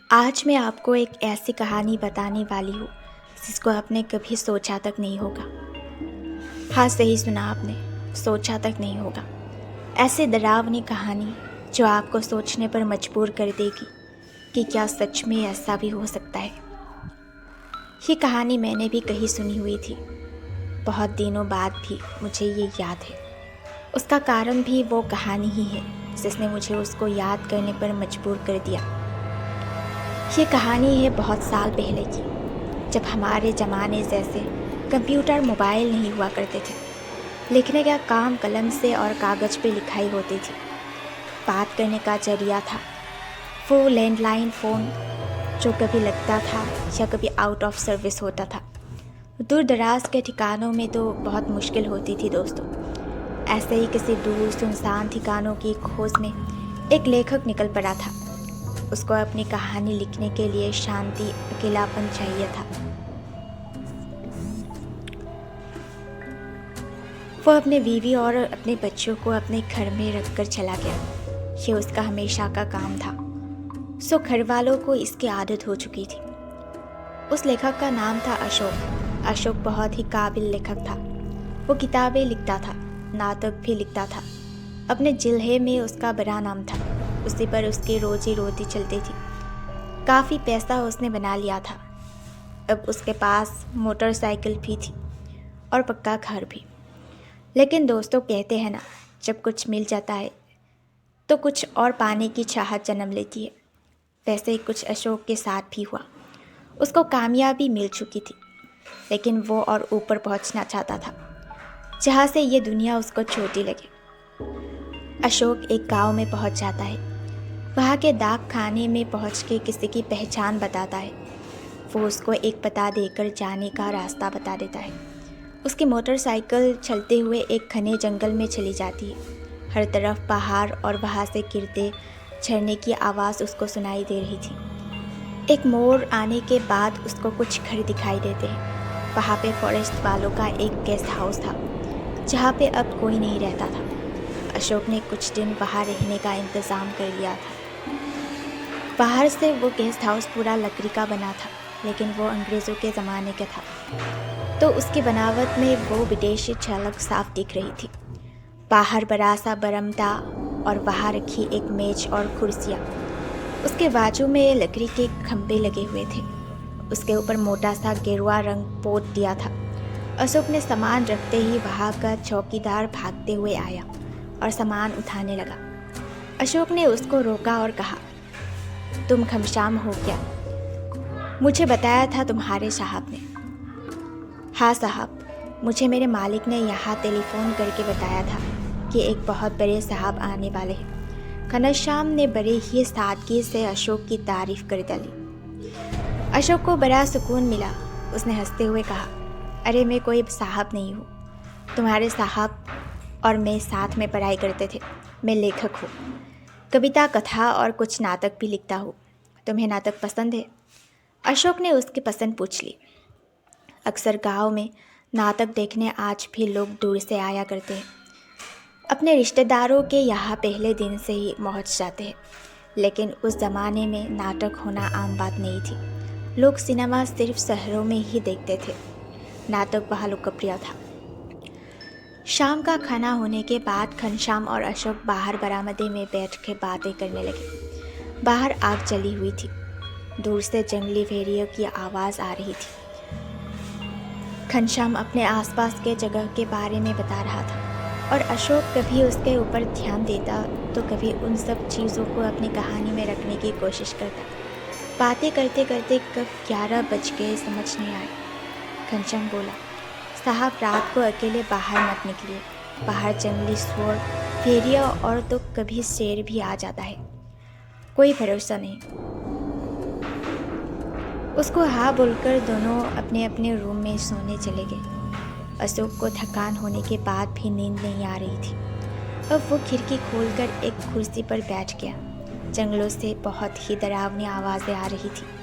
आज मैं आपको एक ऐसी कहानी बताने वाली हूँ जिसको आपने कभी सोचा तक नहीं होगा। हाँ, सही सुना आपने, सोचा तक नहीं होगा। ऐसी डरावनी कहानी जो आपको सोचने पर मजबूर कर देगी कि क्या सच में ऐसा भी हो सकता है। ये कहानी मैंने भी कहीं सुनी हुई थी, बहुत दिनों बाद भी मुझे ये याद है। उसका कारण भी वो कहानी ही है जिसने मुझे उसको याद करने पर मजबूर कर दिया। ये कहानी है बहुत साल पहले की, जब हमारे ज़माने जैसे कंप्यूटर मोबाइल नहीं हुआ करते थे। लिखने का काम कलम से और कागज़ पे लिखाई होती थी। बात करने का जरिया था वो लैंडलाइन फ़ोन, जो कभी लगता था या कभी आउट ऑफ सर्विस होता था। दूर दराज के ठिकानों में तो बहुत मुश्किल होती थी दोस्तों। ऐसे ही किसी दूर सुनसान ठिकानों की खोज में एक लेखक निकल पड़ा था। उसको अपनी कहानी लिखने के लिए शांति, अकेलापन चाहिए था। वो अपने बीवी और अपने बच्चों को अपने घर में रखकर चला गया। ये उसका हमेशा का काम था। सो घर वालों को इसकी आदत हो चुकी थी। उस लेखक का नाम था अशोक। अशोक बहुत ही काबिल लेखक था। वो किताबें लिखता था, नाटक भी लिखता था। अपने जिले में उसका बड़ा नाम था। उसी पर उसकी रोजी रोटी चलती थी। काफ़ी पैसा उसने बना लिया था। अब उसके पास मोटरसाइकिल भी थी और पक्का घर भी। लेकिन दोस्तों, कहते हैं ना, जब कुछ मिल जाता है तो कुछ और पाने की चाहत जन्म लेती है। वैसे ही कुछ अशोक के साथ भी हुआ। उसको कामयाबी मिल चुकी थी, लेकिन वो और ऊपर पहुंचना चाहता था, जहाँ से ये दुनिया उसको छोटी लगे। अशोक एक गांव में पहुंच जाता है। वहाँ के डाक खाने में पहुँच के किसी की पहचान बताता है। वो उसको एक पता देकर जाने का रास्ता बता देता है। उसकी मोटरसाइकिल चलते हुए एक घने जंगल में चली जाती है। हर तरफ पहाड़ और वहाँ से गिरते झरने की आवाज़ उसको सुनाई दे रही थी। एक मोड़ आने के बाद उसको कुछ घर दिखाई देते हैं। वहाँ पे फॉरेस्ट वालों का एक गेस्ट हाउस था, जहाँ पे अब कोई नहीं रहता था। अशोक ने कुछ दिन वहाँ रहने का इंतज़ाम कर लिया था। बाहर से वो गेस्ट हाउस पूरा लकड़ी का बना था, लेकिन वो अंग्रेज़ों के ज़माने का था, तो उसकी बनावट में वो विदेशी झलक साफ दिख रही थी। बाहर बड़ा सा बरामदा और वहाँ रखी एक मेज और कुर्सियाँ। उसके बाजू में लकड़ी के खंभे लगे हुए थे। उसके ऊपर मोटा सा गेरुआ रंग पोत दिया था। अशोक ने सामान रखते ही वहाँ का चौकीदार भागते हुए आया और सामान उठाने लगा। अशोक ने उसको रोका और कहा, तुम घमश्याम हो क्या? मुझे बताया था तुम्हारे साहब ने। हाँ साहब, मुझे मेरे मालिक ने यहाँ टेलीफोन करके बताया था कि एक बहुत बड़े साहब आने वाले हैं। घनश्याम ने बड़े ही सादगी से अशोक की तारीफ कर डाली। अशोक को बड़ा सुकून मिला। उसने हंसते हुए कहा, अरे मैं कोई साहब नहीं हूँ। तुम्हारे साहब और मैं साथ में पढ़ाई करते थे। मैं लेखक हूँ, कविता, कथा और कुछ नाटक भी लिखता हूँ। तुम्हें नाटक पसंद है? अशोक ने उसकी पसंद पूछ ली। अक्सर गांव में नाटक देखने आज भी लोग दूर से आया करते हैं। अपने रिश्तेदारों के यहाँ पहले दिन से ही पहुँच जाते हैं। लेकिन उस ज़माने में नाटक होना आम बात नहीं थी। लोग सिनेमा सिर्फ शहरों में ही देखते थे। नाटक वहाँ लोकप्रिय था। शाम का खाना होने के बाद घनश्याम और अशोक बाहर बरामदे में बैठ के बातें करने लगे। बाहर आग जली हुई थी। दूर से जंगली भेड़ियों की आवाज़ आ रही थी। घनश्याम अपने आसपास के जगह के बारे में बता रहा था और अशोक कभी उसके ऊपर ध्यान देता तो कभी उन सब चीज़ों को अपनी कहानी में रखने की कोशिश करता। बातें करते करते कब 11 बज गए समझ नहीं आया। घनश्याम बोला, साहब, रात को अकेले बाहर मत निकलिए। बाहर जंगली सुअर, भेड़िया और तो कभी शेर भी आ जाता है, कोई भरोसा नहीं। उसको हाँ बोलकर दोनों अपने अपने रूम में सोने चले गए। अशोक को थकान होने के बाद भी नींद नहीं आ रही थी। अब वो खिड़की खोलकर एक कुर्सी पर बैठ गया। जंगलों से बहुत ही डरावनी आवाज़ें आ रही थी।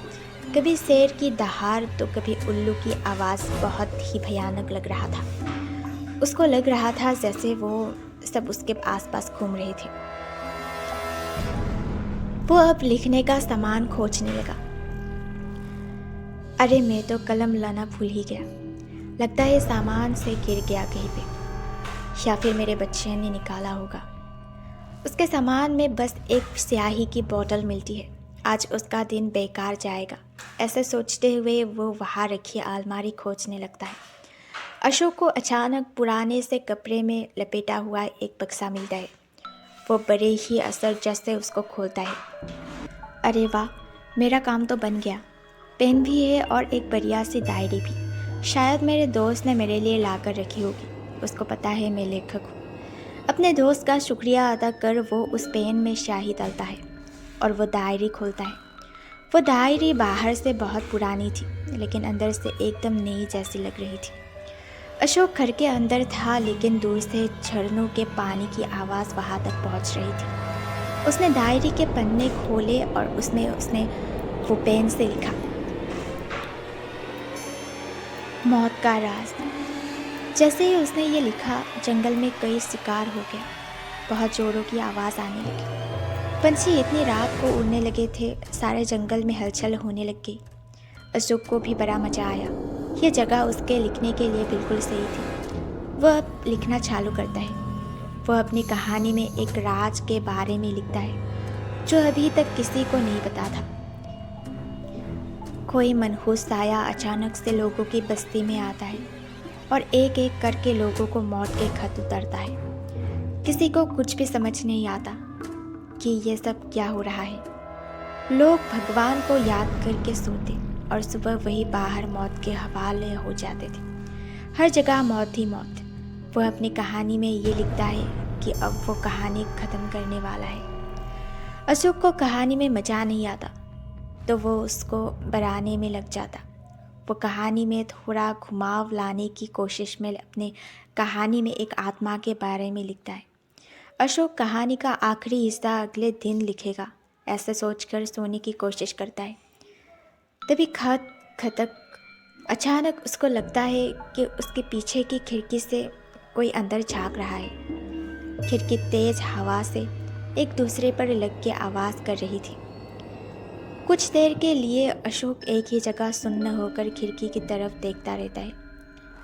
कभी शेर की दहाड़ तो कभी उल्लू की आवाज़ बहुत ही भयानक लग रहा था। उसको लग रहा था जैसे वो सब उसके आसपास घूम रहे थे। वो अब लिखने का सामान खोजने लगा। अरे मैं तो कलम लाना भूल ही गया। लगता है सामान से गिर गया कहीं पे, या फिर मेरे बच्चे ने निकाला होगा। उसके सामान में बस एक स्याही की बोतल मिलती है। आज उसका दिन बेकार जाएगा। ऐसे सोचते हुए वो वहाँ रखी अलमारी खोजने लगता है। अशोक को अचानक पुराने से कपड़े में लपेटा हुआ एक बक्सा मिलता है। वो बड़े ही असरजस से उसको खोलता है। अरे वाह, मेरा काम तो बन गया। पेन भी है और एक बढ़िया सी डायरी भी। शायद मेरे दोस्त ने मेरे लिए ला कर रखी होगी। उसको पता है मैं लेखक हूँ। अपने दोस्त का शुक्रिया अदा कर वो उस पेन में स्याही डालता है और वो डायरी खोलता है। वो डायरी बाहर से बहुत पुरानी थी, लेकिन अंदर से एकदम नई जैसी लग रही थी। अशोक घर के अंदर था, लेकिन दूर से झरनों के पानी की आवाज़ वहाँ तक पहुँच रही थी। उसने डायरी के पन्ने खोले और उसमें उसने वो पेन से लिखा, मौत का राज। जैसे ही उसने ये लिखा, जंगल में कई शिकार हो गया। बहुत जोरों की आवाज़ आने लगी। पंछी इतनी रात को उड़ने लगे थे, सारे जंगल में हलचल होने लग गई। अशोक को भी बड़ा मज़ा आया। यह जगह उसके लिखने के लिए बिल्कुल सही थी। वह अब लिखना चालू करता है। वह अपनी कहानी में एक राज के बारे में लिखता है जो अभी तक किसी को नहीं पता था। कोई मनहूस साया अचानक से लोगों की बस्ती में आता है और एक एक करके लोगों को मौत के खत उतरता है। किसी को कुछ भी समझ नहीं आता कि ये सब क्या हो रहा है। लोग भगवान को याद करके सोते और सुबह वही बाहर मौत के हवाले हो जाते थे। हर जगह मौत ही मौत। वह अपनी कहानी में ये लिखता है कि अब वो कहानी ख़त्म करने वाला है। अशोक को कहानी में मज़ा नहीं आता तो वो उसको बनाने में लग जाता। वो कहानी में थोड़ा घुमाव लाने की कोशिश में अपने कहानी में एक आत्मा के बारे में लिखता है। अशोक कहानी का आखिरी हिस्सा अगले दिन लिखेगा, ऐसे सोचकर सोने की कोशिश करता है। तभी खत खतक अचानक उसको लगता है कि उसके पीछे की खिड़की से कोई अंदर झांक रहा है। खिड़की तेज हवा से एक दूसरे पर लग के आवाज़ कर रही थी। कुछ देर के लिए अशोक एक ही जगह सुन्न होकर खिड़की की तरफ देखता रहता है।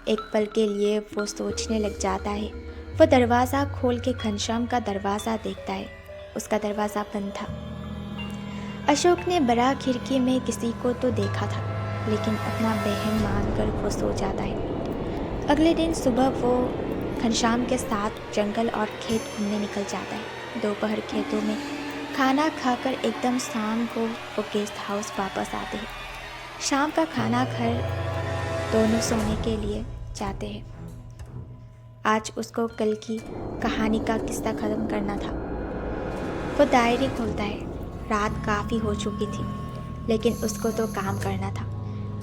एक पल के लिए वो सोचने लग जाता है। वह दरवाज़ा खोल के घनश्याम का दरवाज़ा देखता है। उसका दरवाज़ा बंद था। अशोक ने बड़ा खिड़की में किसी को तो देखा था, लेकिन अपना बहम मानकर वो सो जाता है। अगले दिन सुबह वो घनश्याम के साथ जंगल और खेत घूमने निकल जाता है। दोपहर खेतों में खाना खाकर एकदम शाम को वो गेस्ट हाउस वापस आते हैं। शाम का खाना खाकर दोनों सोने के लिए जाते हैं। आज उसको कल की कहानी का किस्सा ख़त्म करना था। वो डायरी खोलता है। रात काफ़ी हो चुकी थी, लेकिन उसको तो काम करना था।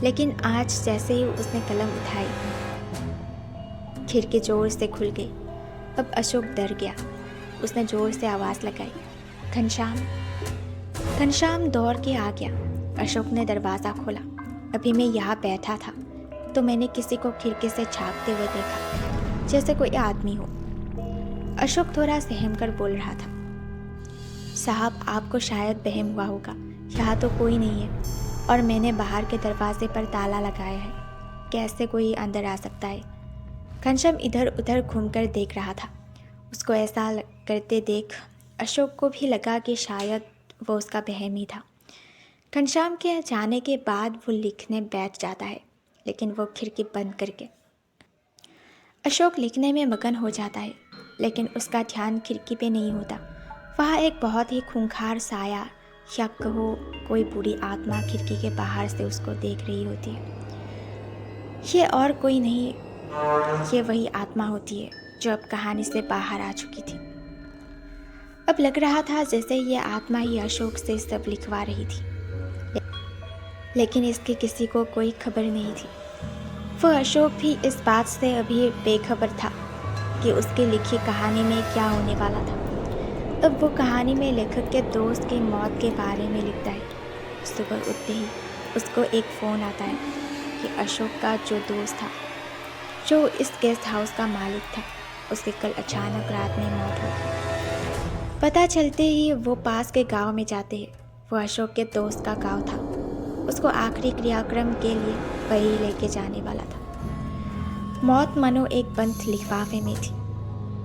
लेकिन आज जैसे ही उसने कलम उठाई, खिड़की जोर से खुल गई। अब अशोक डर गया। उसने जोर से आवाज़ लगाई, घनश्याम। घनश्याम दौड़ के आ गया। अशोक ने दरवाज़ा खोला। अभी मैं यहाँ बैठा था तो मैंने किसी को खिड़की से झांकते हुए देखा, जैसे कोई आदमी हो। अशोक थोड़ा सहम कर बोल रहा था, साहब आपको शायद वहम हुआ होगा, यहाँ तो कोई नहीं है और मैंने बाहर के दरवाजे पर ताला लगाया है। कैसे कोई अंदर आ सकता है? घनश्याम इधर उधर घूमकर देख रहा था। उसको ऐसा करते देख अशोक को भी लगा कि शायद वो उसका वहम ही था। घनश्याम के जाने के बाद वो लिखने बैठ जाता है, लेकिन वो खिड़की बंद करके। अशोक लिखने में मगन हो जाता है, लेकिन उसका ध्यान खिड़की पे नहीं होता। वहाँ एक बहुत ही खूंखार साया या कहो कोई बुरी आत्मा खिड़की के बाहर से उसको देख रही होती है। ये और कोई नहीं, ये वही आत्मा होती है जो अब कहानी से बाहर आ चुकी थी। अब लग रहा था जैसे ये आत्मा ही अशोक से सब लिखवा रही थी, लेकिन इसके किसी को कोई खबर नहीं थी। वह अशोक भी इस बात से अभी बेखबर था कि उसकी लिखी कहानी में क्या होने वाला था। अब वो कहानी में लेखक के दोस्त की मौत के बारे में लिखता है। सुबह उठते ही उसको एक फ़ोन आता है कि अशोक का जो दोस्त था, जो इस गेस्ट हाउस का मालिक था, उसकी कल अचानक रात में मौत हो गई। पता चलते ही वो पास के गांव में जाते हैं। वो अशोक के दोस्त का गांव था। उसको आखिरी क्रियाक्रम के लिए वही लेके जाने वाला था। मौत मनो एक बंद लिफाफे में थी।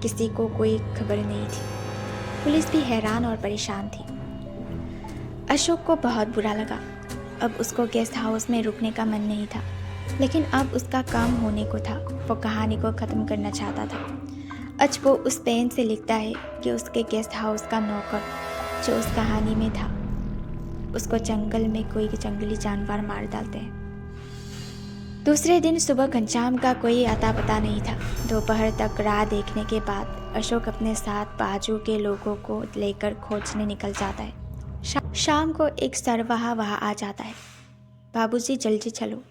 किसी को कोई खबर नहीं थी। पुलिस भी हैरान और परेशान थी। अशोक को बहुत बुरा लगा। अब उसको गेस्ट हाउस में रुकने का मन नहीं था, लेकिन अब उसका काम होने को था। वो कहानी को ख़त्म करना चाहता था। आज वो उस पेन से लिखता है कि उसके गेस्ट हाउस का नौकर जो उस कहानी में था, उसको जंगल में कोई जंगली जानवर मार डालते हैं। दूसरे दिन सुबह घनश्याम का कोई अता पता नहीं था। दोपहर तक राह देखने के बाद अशोक अपने साथ बाजू के लोगों को लेकर खोजने निकल जाता है। शाम को एक सरवाहा वहाँ आ जाता है। बाबूजी जल्दी चलो।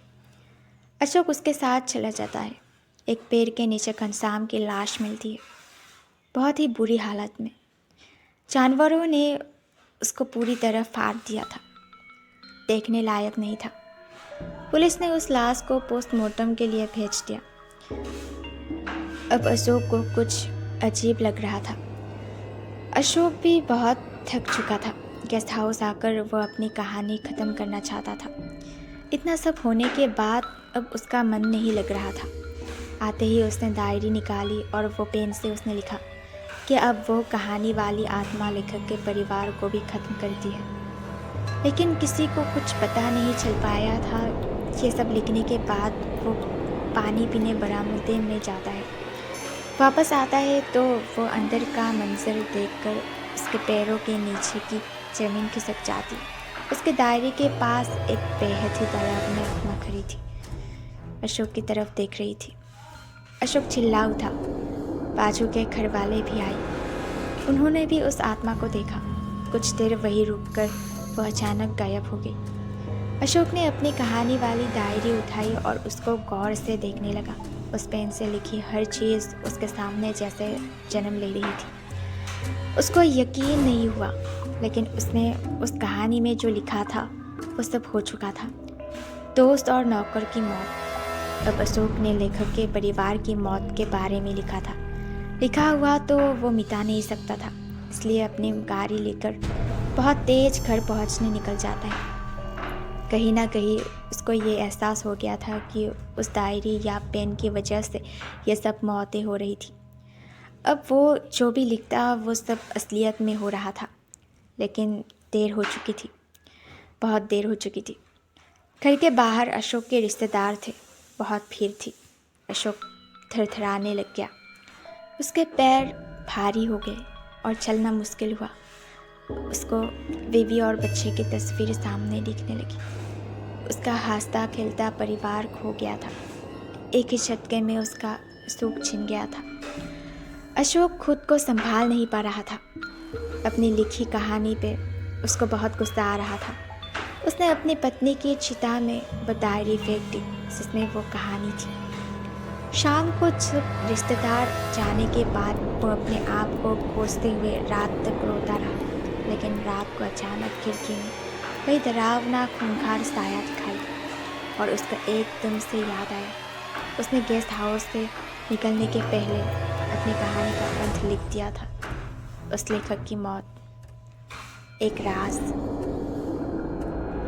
अशोक उसके साथ चला जाता है। एक पेड़ के नीचे घनश्याम की लाश मिलती है, बहुत ही बुरी हालत में। जानवरों ने उसको पूरी तरह फाड़ दिया था, देखने लायक नहीं था। पुलिस ने उस लाश को पोस्टमार्टम के लिए भेज दिया। अब अशोक को कुछ अजीब लग रहा था। अशोक भी बहुत थक चुका था। गेस्ट हाउस आकर वो अपनी कहानी ख़त्म करना चाहता था। इतना सब होने के बाद अब उसका मन नहीं लग रहा था। आते ही उसने डायरी निकाली और वो पेन से उसने लिखा कि अब वो कहानी वाली आत्मा लेखक के परिवार को भी ख़त्म करती है। लेकिन किसी को कुछ पता नहीं चल पाया था। ये सब लिखने के बाद वो पानी पीने बरामदे में जाता है। वापस आता है तो वो अंदर का मंजर देखकर उसके पैरों के नीचे की ज़मीन खिसक जाती। उसके डायरी के पास एक बेहद ही डरावनी आत्मा खड़ी थी। अशोक की तरफ देख रही थी। अशोक चिल्ला उठा। बाजू के घर वाले भी आए। उन्होंने भी उस आत्मा को देखा। कुछ देर वहीं रुककर वो अचानक गायब हो गई। अशोक ने अपनी कहानी वाली डायरी उठाई और उसको गौर से देखने लगा। उस पेन से लिखी हर चीज़ उसके सामने जैसे जन्म ले रही थी। उसको यकीन नहीं हुआ, लेकिन उसने उस कहानी में जो लिखा था वो सब हो चुका था। दोस्त और नौकर की मौत। अब अशोक ने लेखक के परिवार की मौत के बारे में लिखा था। लिखा हुआ तो वो मिटा नहीं सकता था, इसलिए अपनी गाड़ी लेकर बहुत तेज घर पहुंचने निकल जाता है। कहीं ना कहीं उसको ये एहसास हो गया था कि उस डायरी या पेन की वजह से ये सब मौतें हो रही थी। अब वो जो भी लिखता वो सब असलियत में हो रहा था, लेकिन देर हो चुकी थी, बहुत देर हो चुकी थी। घर के बाहर अशोक के रिश्तेदार थे, बहुत भीड़ थी। अशोक थरथराने लग गया। उसके पैर भारी हो गए और चलना मुश्किल हुआ। उसको बीवी और बच्चे की तस्वीर सामने दिखने लगी। उसका हंसता खेलता परिवार खो गया था। एक ही झटके में उसका सुख छिन गया था। अशोक खुद को संभाल नहीं पा रहा था। अपनी लिखी कहानी पे उसको बहुत गुस्सा आ रहा था। उसने अपनी पत्नी की चिता में वो डायरी फेंक दी जिसमें वो कहानी थी। शाम को सब रिश्तेदार जाने के बाद वो अपने आप को कोसते हुए रात तक रोता रहा। लेकिन रात को अचानक खिड़की में वही डरावना खूंखार साया दिखाई और उसका एकदम से याद आया। उसने गेस्ट हाउस से निकलने के पहले अपनी कहानी का अंत लिख दिया था। उस लेखक की मौत एक राज